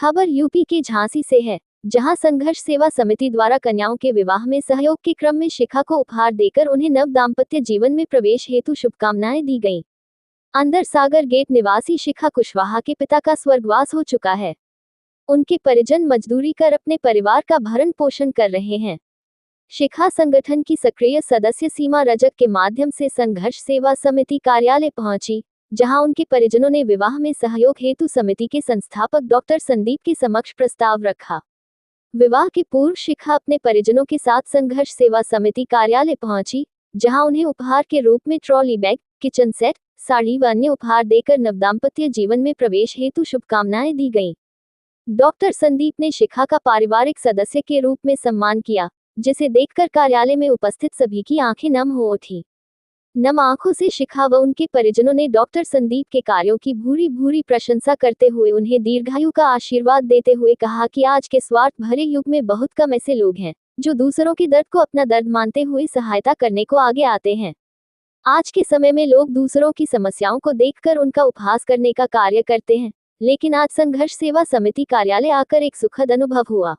खबर यूपी के झांसी से है, जहां संघर्ष सेवा समिति द्वारा कन्याओं के विवाह में सहयोग के क्रम में शिखा को उपहार देकर उन्हें नव दाम्पत्य जीवन में प्रवेश हेतु शुभकामनाएं दी गईं। अंदर सागर गेट निवासी शिखा कुशवाहा के पिता का स्वर्गवास हो चुका है। उनके परिजन मजदूरी कर अपने परिवार का भरण पोषण कर रहे हैं। शिखा संगठन की सक्रिय सदस्य सीमा रजक के माध्यम से संघर्ष सेवा समिति कार्यालय पहुंची, जहां उनके परिजनों ने विवाह में सहयोग हेतु समिति के संस्थापक डॉक्टर संदीप के समक्ष प्रस्ताव रखा। विवाह के पूर्व शिखा अपने परिजनों के साथ संघर्ष सेवा समिति कार्यालय पहुंची, जहां उन्हें उपहार के रूप में trolley bag, kitchen set, sari व अन्य उपहार देकर नवदाम्पत्य जीवन में प्रवेश हेतु शुभकामनाएं दी गईं। डॉक्टर संदीप ने शिखा का पारिवारिक सदस्य के रूप में सम्मान किया, जिसे देखकर कार्यालय में उपस्थित सभी की आंखें नम हो उठी। नम आंखों से शिखा व उनके परिजनों ने डॉक्टर संदीप के कार्यों की भूरी भूरी प्रशंसा करते हुए उन्हें दीर्घायु का आशीर्वाद देते हुए कहा कि आज के स्वार्थ भरे युग में बहुत कम ऐसे लोग हैं जो दूसरों के दर्द को अपना दर्द मानते हुए सहायता करने को आगे आते हैं। आज के समय में लोग दूसरों की समस्याओं को देखकर उनका उपहास करने का कार्य करते हैं, लेकिन आज संघर्ष सेवा समिति कार्यालय आकर एक सुखद अनुभव हुआ।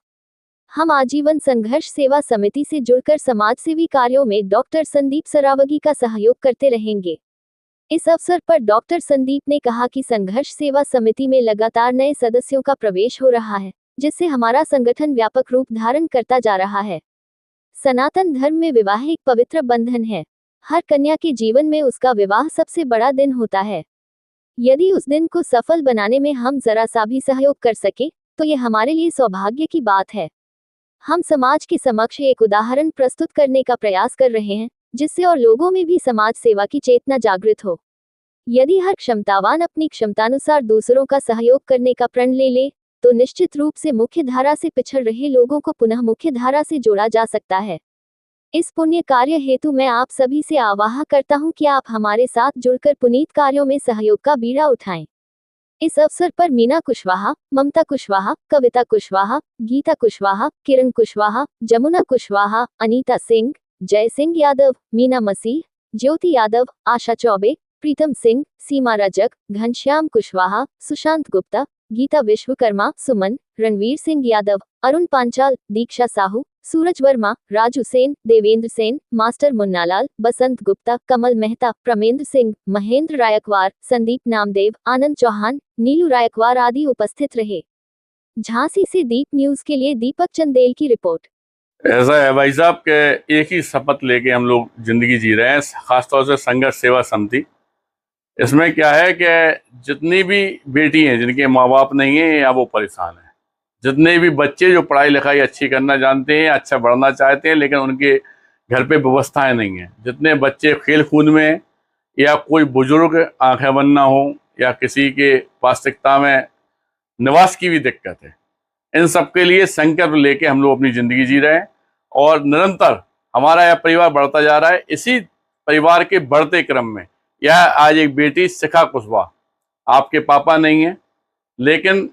हम आजीवन संघर्ष सेवा समिति से जुड़कर समाजसेवी कार्यों में डॉक्टर संदीप सरावगी का सहयोग करते रहेंगे। इस अवसर पर डॉक्टर संदीप ने कहा कि संघर्ष सेवा समिति में लगातार नए सदस्यों का प्रवेश हो रहा है, जिससे हमारा संगठन व्यापक रूप धारण करता जा रहा है। सनातन धर्म में विवाह एक पवित्र बंधन है। हर कन्या के जीवन में उसका विवाह सबसे बड़ा दिन होता है। यदि उस दिन को सफल बनाने में हम जरा सा भी सहयोग कर सके, तो ये हमारे लिए सौभाग्य की बात है। हम समाज के समक्ष एक उदाहरण प्रस्तुत करने का प्रयास कर रहे हैं, जिससे और लोगों में भी समाज सेवा की चेतना जागृत हो। यदि हर क्षमतावान अपनी क्षमतानुसार दूसरों का सहयोग करने का प्रण ले, तो निश्चित रूप से मुख्य धारा से पिछड़ रहे लोगों को पुनः मुख्य धारा से जोड़ा जा सकता है। इस पुण्य कार्य हेतु मैं आप सभी से आवाहन करता हूं कि आप हमारे साथ जुड़कर पुनीत कार्यों में सहयोग का बीड़ा उठाएं। इस अवसर पर मीना कुशवाहा, ममता कुशवाहा, कविता कुशवाहा, गीता कुशवाहा, किरण कुशवाहा, जमुना कुशवाहा, अनीता सिंह, जय सिंह यादव, मीना मसीह, ज्योति यादव, आशा चौबे, प्रीतम सिंह, सीमा रजक, घनश्याम कुशवाहा, सुशांत गुप्ता, गीता विश्वकर्मा, सुमन, रणवीर सिंह यादव, अरुण पांचाल, दीक्षा साहू, सूरज वर्मा, राजू सेन, देवेंद्र सेन, मास्टर मुन्नालाल, बसंत गुप्ता, कमल मेहता, प्रमेंद्र सिंह, महेंद्र रायकवार, संदीप नामदेव, आनंद चौहान, नीलू रायकवार आदि उपस्थित रहे। झांसी से दीप न्यूज के लिए दीपक चंदेल की रिपोर्ट। ऐसा है भाई साहब के एक ही शपथ लेके हम लोग जिंदगी जी रहे हैं, खासतौर से संघर्ष सेवा समिति। इसमें क्या है कि जितनी भी बेटी हैं जिनके माँ बाप नहीं है या वो परेशान हैं, जितने भी बच्चे जो पढ़ाई लिखाई अच्छी करना जानते हैं, अच्छा बढ़ना चाहते हैं, लेकिन उनके घर पे व्यवस्थाएं नहीं हैं, जितने बच्चे खेल कूद में या कोई बुजुर्ग आंखें बंद ना हो या किसी के वास्तविकता में निवास की भी दिक्कत है, इन सब के लिए संकल्प लेके हम लोग अपनी ज़िंदगी जी रहे हैं और निरंतर हमारा यह परिवार बढ़ता जा रहा है। इसी परिवार के बढ़ते क्रम में यह आज एक बेटी शिखा कुशवाहा, आपके पापा नहीं है लेकिन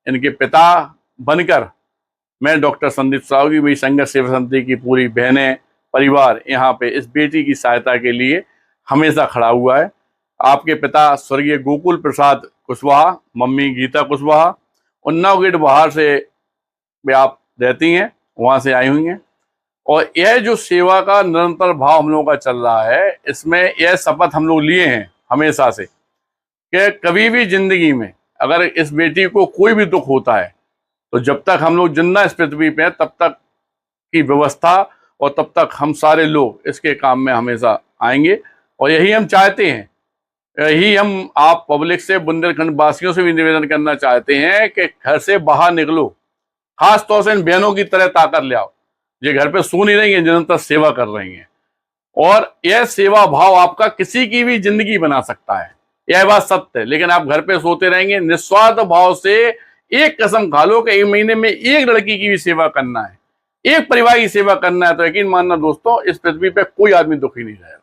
इनके पिता बनकर मैं डॉक्टर संदीप सरावगी, मेरी संघर्ष सेवा समिति की पूरी बहनें, परिवार यहाँ पे इस बेटी की सहायता के लिए हमेशा खड़ा हुआ है। आपके पिता स्वर्गीय गोकुल प्रसाद कुशवाहा, मम्मी गीता कुशवाहा, उन्नाव गेट बाहर से भी आप रहती हैं, वहाँ से आई हुई हैं। और यह जो सेवा का निरंतर भाव हम लोगों का चल रहा है, इसमें यह शपथ हम लोग लिए हैं हमेशा से कि कभी भी जिंदगी में अगर इस बेटी को कोई भी दुख होता है, तो जब तक हम लोग जिंदा इस पृथ्वी पे हैं तब तक की व्यवस्था और तब तक हम सारे लोग इसके काम में हमेशा आएंगे। और यही हम चाहते हैं, यही हम आप पब्लिक से, बुंदेलखंड वासियों से भी निवेदन करना चाहते हैं कि घर से बाहर निकलो, खास तौर से इन बहनों की तरह ताकत ले आओ, ये घर पे सो नहीं रही हैं, निरंतर सेवा कर रही हैं। और यह सेवा भाव आपका किसी की भी जिंदगी बना सकता है, यह बात सत्य है। लेकिन आप घर पे सोते रहेंगे, निस्वार्थ भाव से एक कसम खा लो कि एक महीने में एक लड़की की भी सेवा करना है, एक परिवार की सेवा करना है, तो यकीन मानना दोस्तों, इस पृथ्वी पे कोई आदमी दुखी नहीं रहेगा।